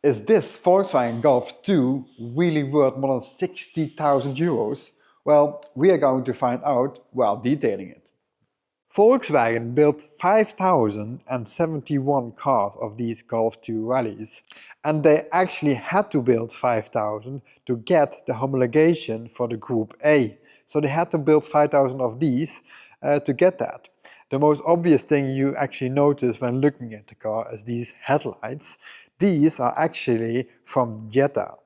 Is this Volkswagen Golf 2 really worth more than 60,000 euros? Well, we are going to find out while detailing it. Volkswagen built 5,071 cars of these Golf 2 rallies, and they actually had to build 5,000 to get the homologation for the Group A. So they had to build 5,000 of these to get that. The most obvious thing you actually notice when looking at the car is these headlights. These are actually from Jetta.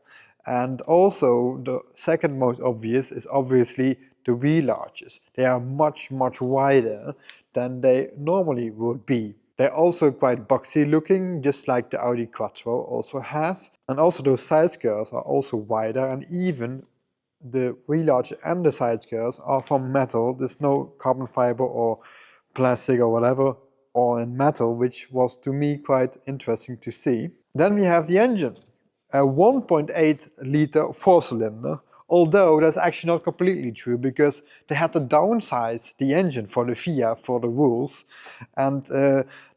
And also the second most obvious is obviously the wheel arches. They are much wider than they normally would be. They're also quite boxy looking, just like the Audi Quattro also has. And also those side skirts are also wider, and even the wheel arch and the side skirts are from metal. There's no carbon fiber or plastic or whatever, or in metal, which was to me quite interesting to see. Then we have the engine. A 1.8 liter 4-cylinder, although that's actually not completely true because they had to downsize the engine for the FIA for the rules, and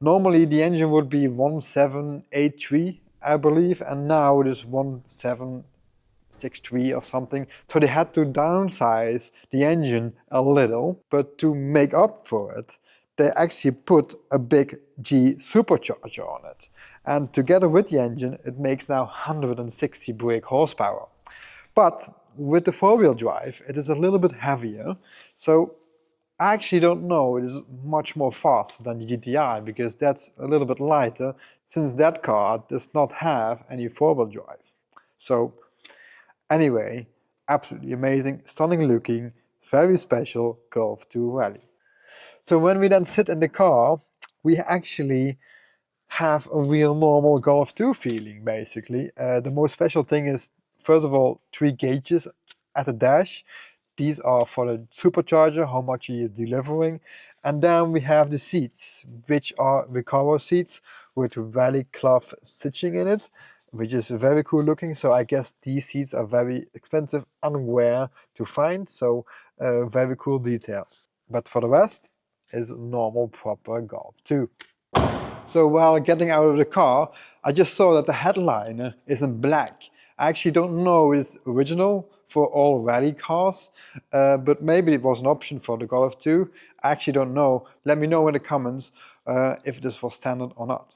normally the engine would be 1783 I believe, and now it is 1763 or something, so they had to downsize the engine a little, but to make up for it they actually put a big G supercharger on it. And together with the engine, it makes now 160 brake horsepower. But with the four-wheel drive, it is a little bit heavier. So I actually don't know, it is much more fast than the GTI because that's a little bit lighter, since that car does not have any four-wheel drive. So anyway, absolutely amazing, stunning looking, very special Golf 2 Rally. So when we then sit in the car, we actually have a real normal Golf 2 feeling, basically. The most special thing is, first of all, 3 gauges at the dash. These are for the supercharger, how much he is delivering. And then we have the seats, which are Recaro seats with rally cloth stitching in it, which is very cool looking. So I guess these seats are very expensive and rare to find, so very cool detail. But for the rest, is normal proper Golf 2. So while getting out of the car, I just saw that the headliner is in black. I actually don't know if it's original for all rally cars, but maybe it was an option for the Golf 2. I actually don't know. Let me know in the comments if this was standard or not.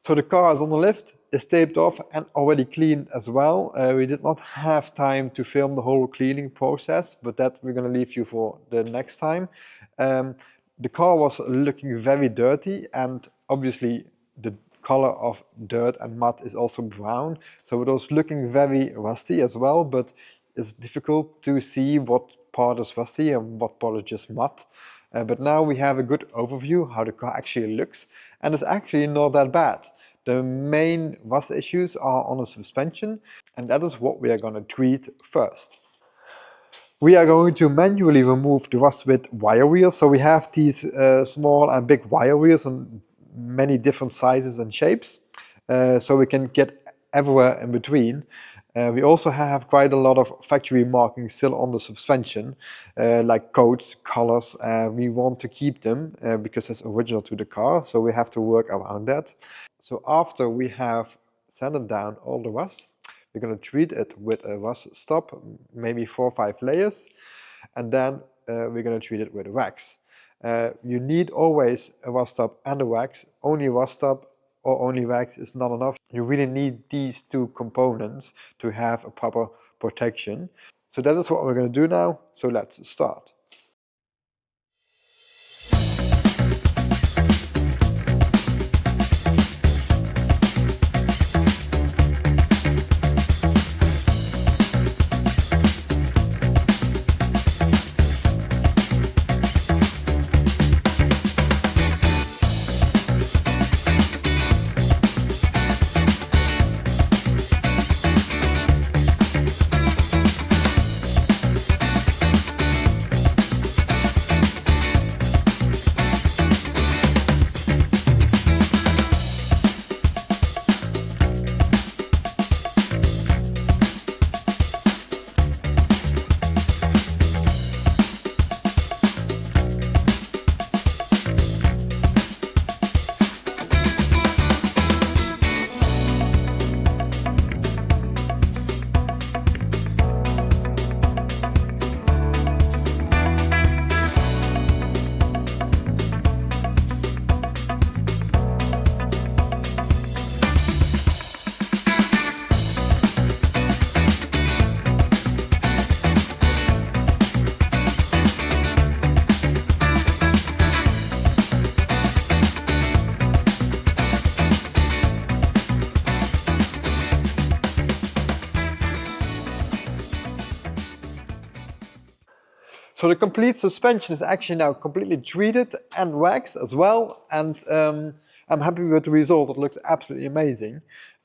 So the car is on the lift, is taped off and already cleaned as well. We did not have time to film the whole cleaning process, but that we're going to leave you for the next time. The car was looking very dirty, and obviously the color of dirt and mud is also brown, so it was looking very rusty as well, but it's difficult to see what part is rusty and what part is just mud. But now we have a good overview how the car actually looks, and it's actually not that bad. The main rust issues are on the suspension, and that is what we are going to treat first. We are going to manually remove the rust with wire wheels. So we have these small and big wire wheels in many different sizes and shapes, so we can get everywhere in between. We also have quite a lot of factory markings still on the suspension, like codes, colors. We want to keep them because it's original to the car, so we have to work around that. So after we have sanded down all the rust, we're going to treat it with a rust stop, maybe 4 or 5 layers, and then we're going to treat it with wax. You need always a rust stop and a wax. Only rust stop or only wax is not enough. You really need these 2 components to have a proper protection. So that is what we're going to do now. So let's start. So the complete suspension is actually now completely treated and waxed as well, and I'm happy with the result. It looks absolutely amazing.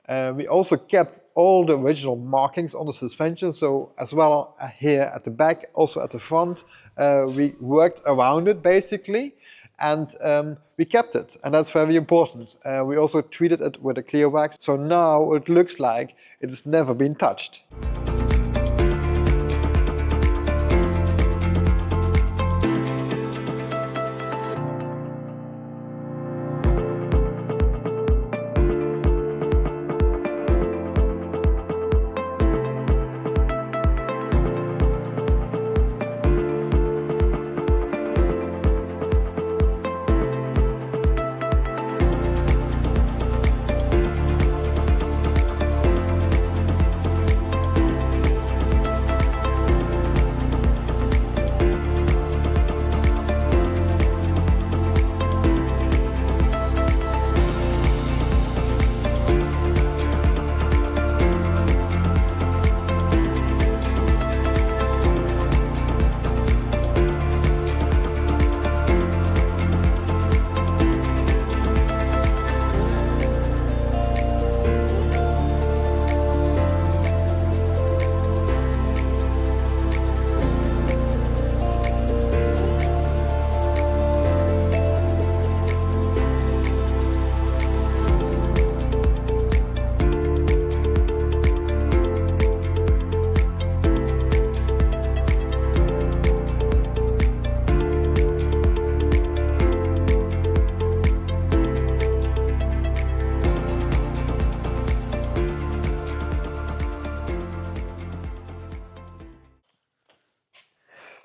We also kept all the original markings on the suspension, so as well here at the back, also at the front, we worked around it basically, and we kept it, and that's very important. We also treated it with a clear wax, so now it looks like it has never been touched.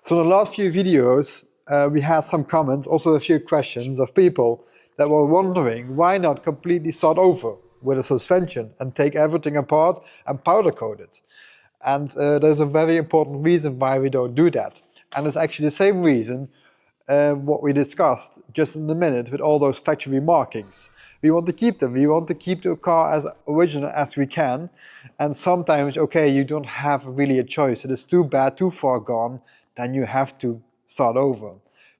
So in the last few videos, we had some comments, also a few questions of people that were wondering why not completely start over with a suspension and take everything apart and powder coat it. And there's a very important reason why we don't do that. And it's actually the same reason what we discussed just in a minute with all those factory markings. We want to keep them. We want to keep the car as original as we can. And sometimes, okay, you don't have really a choice. It is too bad, too far gone, then you have to start over.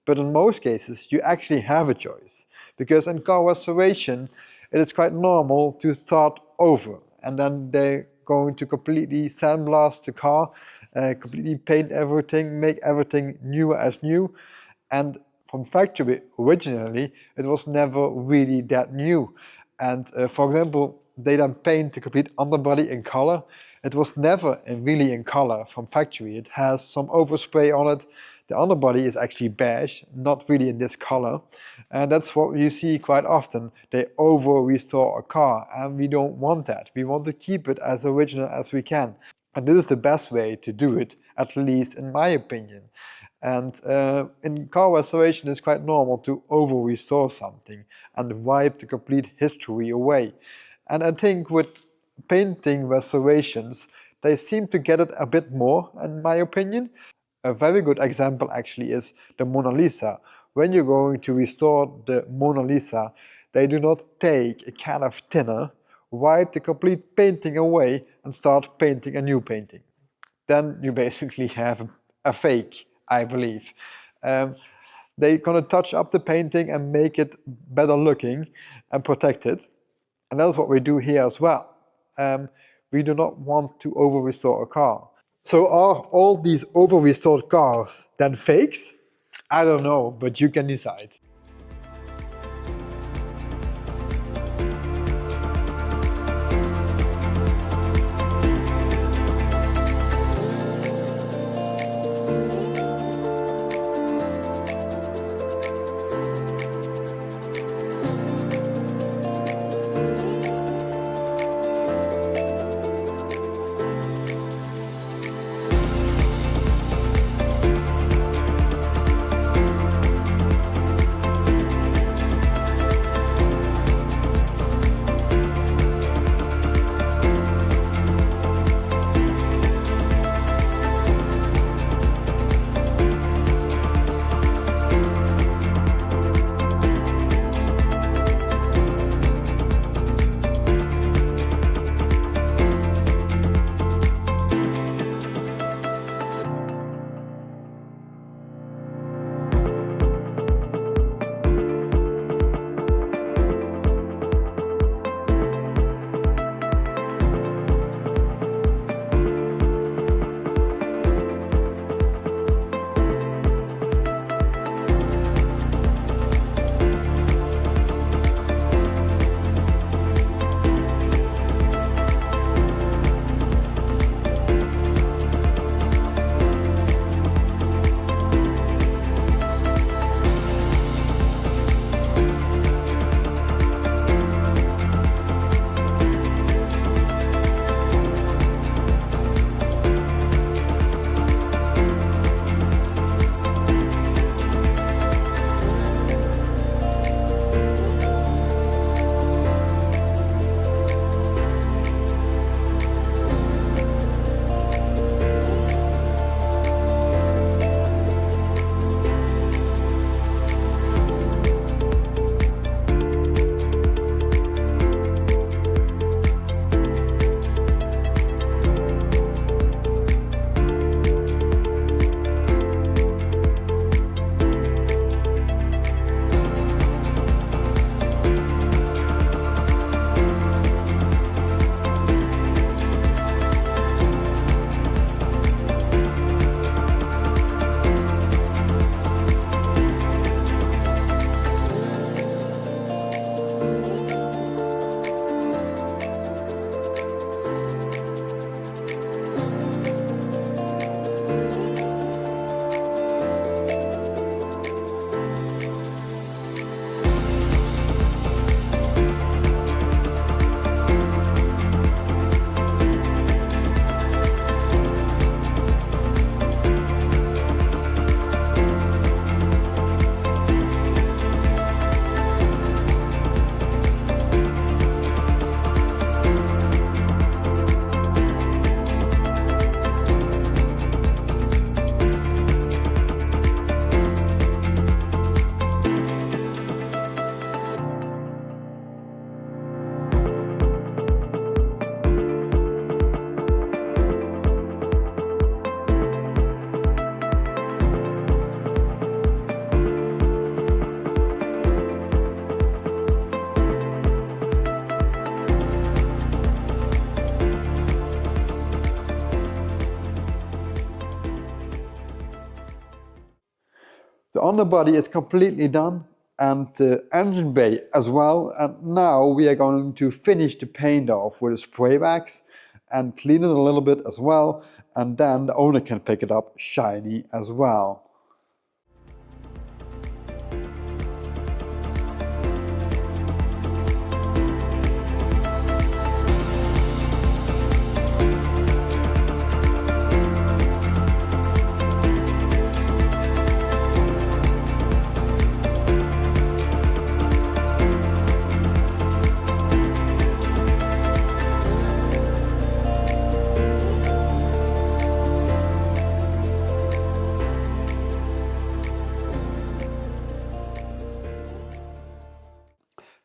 But in most cases, you actually have a choice. Because in car restoration, it is quite normal to start over. And then they're going to completely sandblast the car, completely paint everything, make everything newer as new. And from factory originally, it was never really that new. And for example, they then paint the complete underbody in color. It was never really in color from factory. It has some overspray on it. The underbody is actually beige, not really in this color. And that's what you see quite often. They over-restore a car, and we don't want that. We want to keep it as original as we can. And this is the best way to do it, at least in my opinion. And in car restoration, it's quite normal to over-restore something and wipe the complete history away. And I think with painting restorations, they seem to get it a bit more, in my opinion. A very good example actually is the Mona Lisa. When you're going to restore the Mona Lisa, they do not take a can of thinner, wipe the complete painting away and start painting a new painting. Then you basically have a fake, I believe. They're gonna touch up the painting and make it better looking and protect it. And that's what we do here as well. We do not want to over-restore a car. So are all these over-restored cars then fakes? I don't know, but you can decide. The underbody is completely done and the engine bay as well, and now we are going to finish the paint off with a spray wax and clean it a little bit as well, and then the owner can pick it up shiny as well.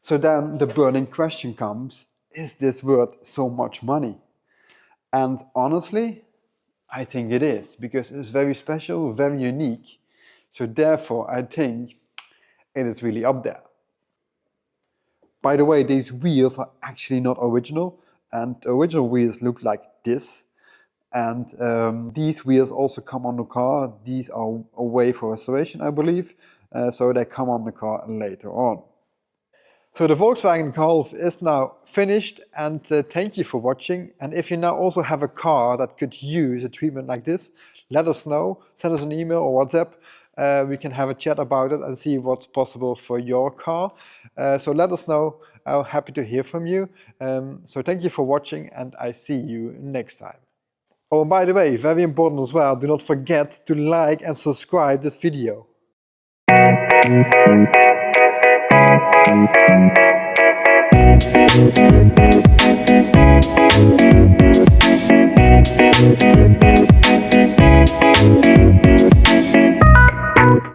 So then the burning question comes, is this worth so much money? And honestly, I think it is, because it's very special, very unique. So therefore, I think it is really up there. By the way, these wheels are actually not original, and the original wheels look like this. And these wheels also come on the car. These are away for restoration, I believe. So they come on the car later on. So the Volkswagen Golf is now finished, and thank you for watching. And if you now also have a car that could use a treatment like this, let us know. Send us an email or WhatsApp. We can have a chat about it and see what's possible for your car. So let us know. I'm happy to hear from you. So thank you for watching, and I see you next time. Oh, by the way, very important as well, do not forget to like and subscribe this video.